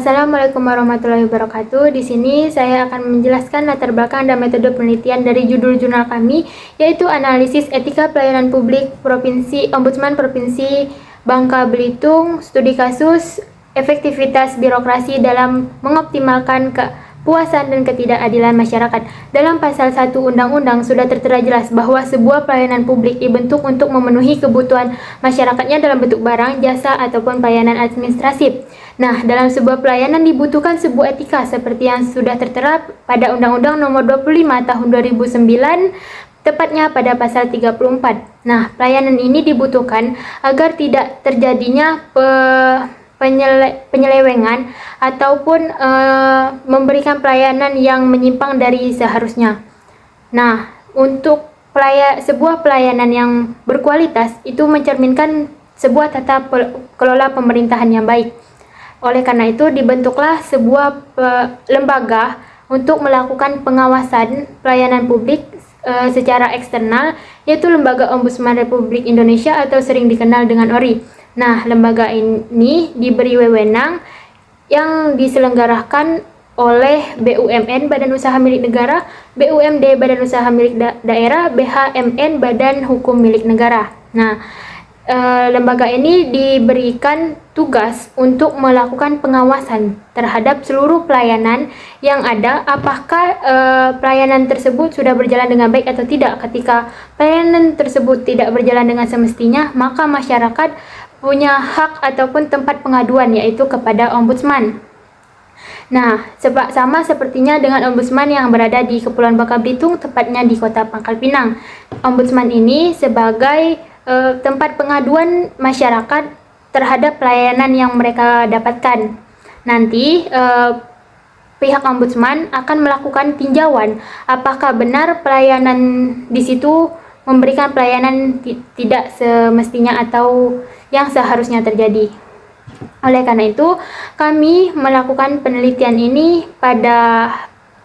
Assalamualaikum warahmatullahi wabarakatuh. Di sini saya akan menjelaskan latar belakang dan metode penelitian dari judul jurnal kami, yaitu Analisis Etika Pelayanan Publik Provinsi Ombudsman Provinsi Bangka Belitung, studi kasus efektivitas birokrasi dalam mengoptimalkan kepuasan dan ketidakadilan masyarakat. Dalam pasal 1 undang-undang sudah tertera jelas bahwa sebuah pelayanan publik dibentuk untuk memenuhi kebutuhan masyarakatnya dalam bentuk barang, jasa, ataupun pelayanan administratif. Nah, dalam sebuah pelayanan dibutuhkan sebuah etika seperti yang sudah tertera pada Undang-Undang Nomor 25 Tahun 2009, tepatnya pada pasal 34. Nah, pelayanan ini dibutuhkan agar tidak terjadinya penyelewengan ataupun memberikan pelayanan yang menyimpang dari seharusnya. Nah, untuk sebuah pelayanan yang berkualitas itu mencerminkan sebuah tata kelola pemerintahan yang baik. Oleh karena itu dibentuklah sebuah lembaga untuk melakukan pengawasan pelayanan publik secara eksternal, yaitu Lembaga Ombudsman Republik Indonesia atau sering dikenal dengan ORI. Nah, lembaga ini diberi wewenang yang diselenggarakan oleh BUMN Badan Usaha Milik Negara, BUMD Badan Usaha Milik Daerah, BHMN Badan Hukum Milik Negara. Nah, lembaga ini diberikan tugas untuk melakukan pengawasan terhadap seluruh pelayanan yang ada, apakah pelayanan tersebut sudah berjalan dengan baik atau tidak. Ketika pelayanan tersebut tidak berjalan dengan semestinya, maka masyarakat punya hak ataupun tempat pengaduan, yaitu kepada ombudsman. Nah, sama sepertinya dengan ombudsman yang berada di Kepulauan Bangka Belitung, tepatnya di Kota Pangkal Pinang. Ombudsman ini sebagai tempat pengaduan masyarakat terhadap pelayanan yang mereka dapatkan. Nanti pihak ombudsman akan melakukan tinjauan apakah benar pelayanan di situ memberikan pelayanan tidak semestinya atau yang seharusnya terjadi. Oleh karena itu, kami melakukan penelitian ini pada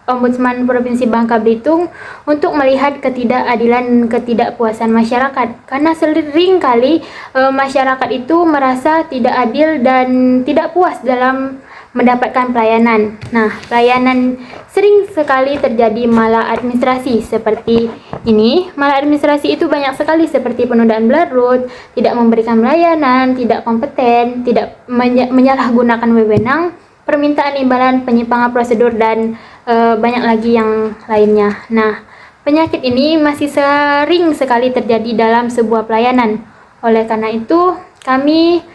Ombudsman Provinsi Bangka Belitung untuk melihat ketidakadilan, ketidakpuasan masyarakat. Karena sering kali masyarakat itu merasa tidak adil dan tidak puas dalam mendapatkan pelayanan. Nah, pelayanan sering sekali terjadi maladministrasi seperti ini. Maladministrasi itu banyak sekali seperti penundaan berlarut, tidak memberikan pelayanan, tidak kompeten, tidak menyalahgunakan wewenang, permintaan imbalan, penyimpangan prosedur, dan banyak lagi yang lainnya. Nah, penyakit ini masih sering sekali terjadi dalam sebuah pelayanan. Oleh karena itu, kami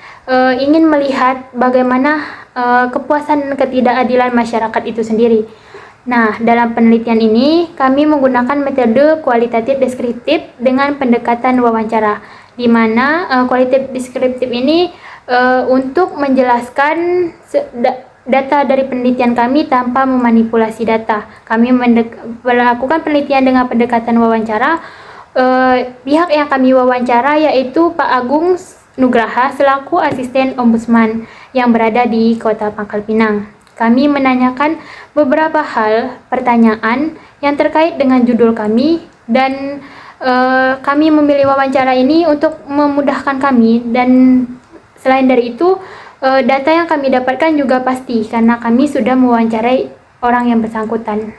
ingin melihat bagaimana kepuasan dan ketidakadilan masyarakat itu sendiri. Nah, dalam penelitian ini, kami menggunakan metode kualitatif deskriptif dengan pendekatan wawancara, di mana kualitatif deskriptif ini untuk menjelaskan data dari penelitian kami tanpa memanipulasi data. Kami melakukan penelitian dengan pendekatan wawancara. Pihak yang kami wawancara yaitu Pak Agung Nugraha selaku asisten ombudsman yang berada di Kota Pangkal Pinang. Kami menanyakan beberapa pertanyaan yang terkait dengan judul kami, dan kami memilih wawancara ini untuk memudahkan kami, dan selain dari itu data yang kami dapatkan juga pasti karena kami sudah mewawancarai orang yang bersangkutan.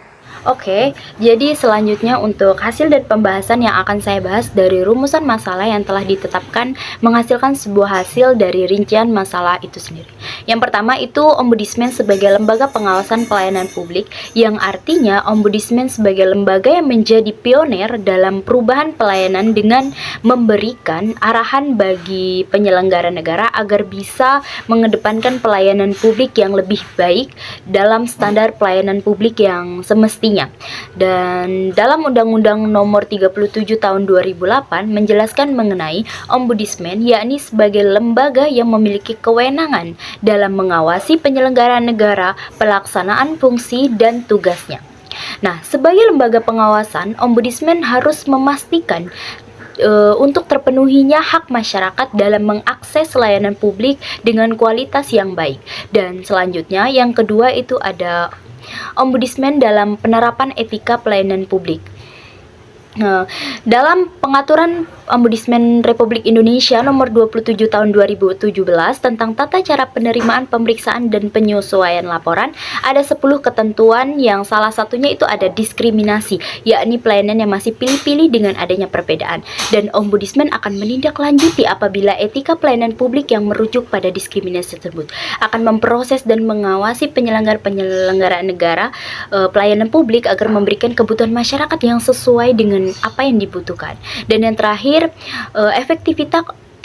Oke, jadi selanjutnya untuk hasil dan pembahasan yang akan saya bahas dari rumusan masalah yang telah ditetapkan menghasilkan sebuah hasil dari rincian masalah itu sendiri. Yang pertama itu Ombudsman sebagai lembaga pengawasan pelayanan publik, yang artinya Ombudsman sebagai lembaga yang menjadi pioner dalam perubahan pelayanan dengan memberikan arahan bagi penyelenggara negara agar bisa mengedepankan pelayanan publik yang lebih baik dalam standar pelayanan publik yang semestinya. Dan dalam Undang-Undang Nomor 37 Tahun 2008 menjelaskan mengenai Ombudsman, yakni sebagai lembaga yang memiliki kewenangan dalam mengawasi penyelenggaraan negara, pelaksanaan fungsi dan tugasnya. Nah, sebagai lembaga pengawasan, Ombudsman harus memastikan untuk terpenuhinya hak masyarakat dalam mengakses layanan publik dengan kualitas yang baik. Dan selanjutnya yang kedua itu ada Ombudsman dalam penerapan etika pelayanan publik. Nah, dalam pengaturan Ombudsman Republik Indonesia nomor 27 tahun 2017 tentang tata cara penerimaan, pemeriksaan, dan penyesuaian laporan, ada 10 ketentuan yang salah satunya itu ada diskriminasi, yakni pelayanan yang masih pilih-pilih dengan adanya perbedaan. Dan Ombudsman akan menindaklanjuti apabila etika pelayanan publik yang merujuk pada diskriminasi tersebut, akan memproses dan mengawasi penyelenggara negara pelayanan publik agar memberikan kebutuhan masyarakat yang sesuai dengan apa yang dibutuhkan. Dan yang terakhir,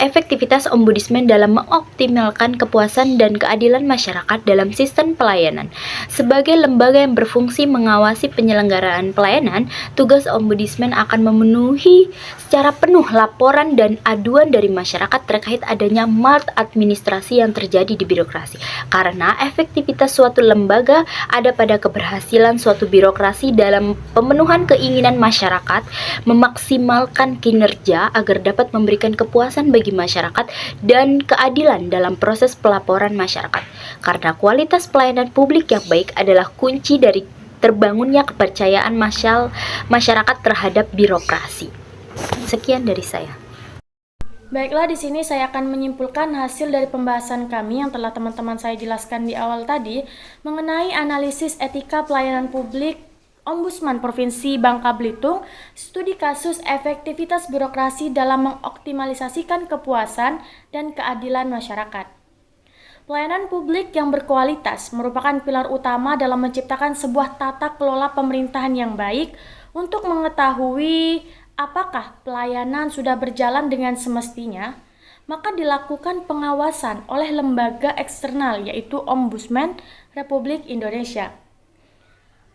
efektivitas Ombudsman dalam mengoptimalkan kepuasan dan keadilan masyarakat dalam sistem pelayanan. Sebagai lembaga yang berfungsi mengawasi penyelenggaraan pelayanan, tugas Ombudsman akan memenuhi secara penuh laporan dan aduan dari masyarakat terkait adanya maladministrasi yang terjadi di birokrasi. Karena efektivitas suatu lembaga ada pada keberhasilan suatu birokrasi dalam pemenuhan keinginan masyarakat, memaksimalkan kinerja agar dapat memberikan kepuasan bagi masyarakat dan keadilan dalam proses pelaporan masyarakat. Karena kualitas pelayanan publik yang baik adalah kunci dari terbangunnya kepercayaan masyarakat terhadap birokrasi. Sekian dari saya. Baiklah, di sini saya akan menyimpulkan hasil dari pembahasan kami yang telah teman-teman saya jelaskan di awal tadi mengenai analisis etika pelayanan publik Ombudsman Provinsi Bangka Belitung, studi kasus efektivitas birokrasi dalam mengoptimalisasikan kepuasan dan keadilan masyarakat. Pelayanan publik yang berkualitas merupakan pilar utama dalam menciptakan sebuah tata kelola pemerintahan yang baik untuk mengetahui apakah pelayanan sudah berjalan dengan semestinya, maka dilakukan pengawasan oleh lembaga eksternal yaitu Ombudsman Republik Indonesia.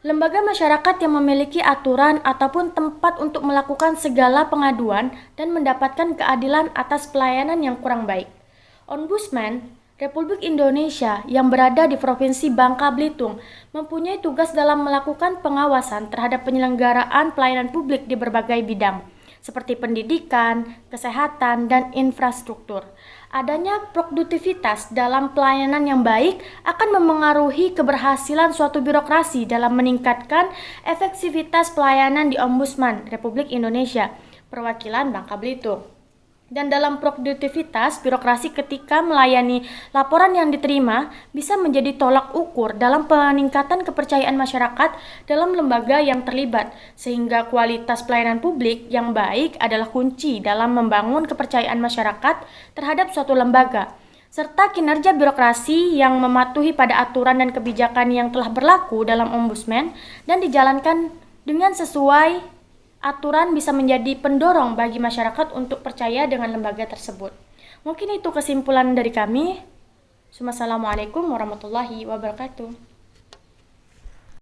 Lembaga masyarakat yang memiliki aturan ataupun tempat untuk melakukan segala pengaduan dan mendapatkan keadilan atas pelayanan yang kurang baik. Ombudsman Republik Indonesia yang berada di Provinsi Bangka Belitung mempunyai tugas dalam melakukan pengawasan terhadap penyelenggaraan pelayanan publik di berbagai bidang, seperti pendidikan, kesehatan, dan infrastruktur. Adanya produktivitas dalam pelayanan yang baik akan memengaruhi keberhasilan suatu birokrasi dalam meningkatkan efektivitas pelayanan di Ombudsman Republik Indonesia, perwakilan Bangka Belitung. Dan dalam produktivitas birokrasi ketika melayani laporan yang diterima bisa menjadi tolak ukur dalam peningkatan kepercayaan masyarakat dalam lembaga yang terlibat, sehingga kualitas pelayanan publik yang baik adalah kunci dalam membangun kepercayaan masyarakat terhadap suatu lembaga, serta kinerja birokrasi yang mematuhi pada aturan dan kebijakan yang telah berlaku dalam Ombudsman dan dijalankan dengan sesuai aturan bisa menjadi pendorong bagi masyarakat untuk percaya dengan lembaga tersebut. Mungkin itu kesimpulan dari kami. Wassalamualaikum warahmatullahi wabarakatuh.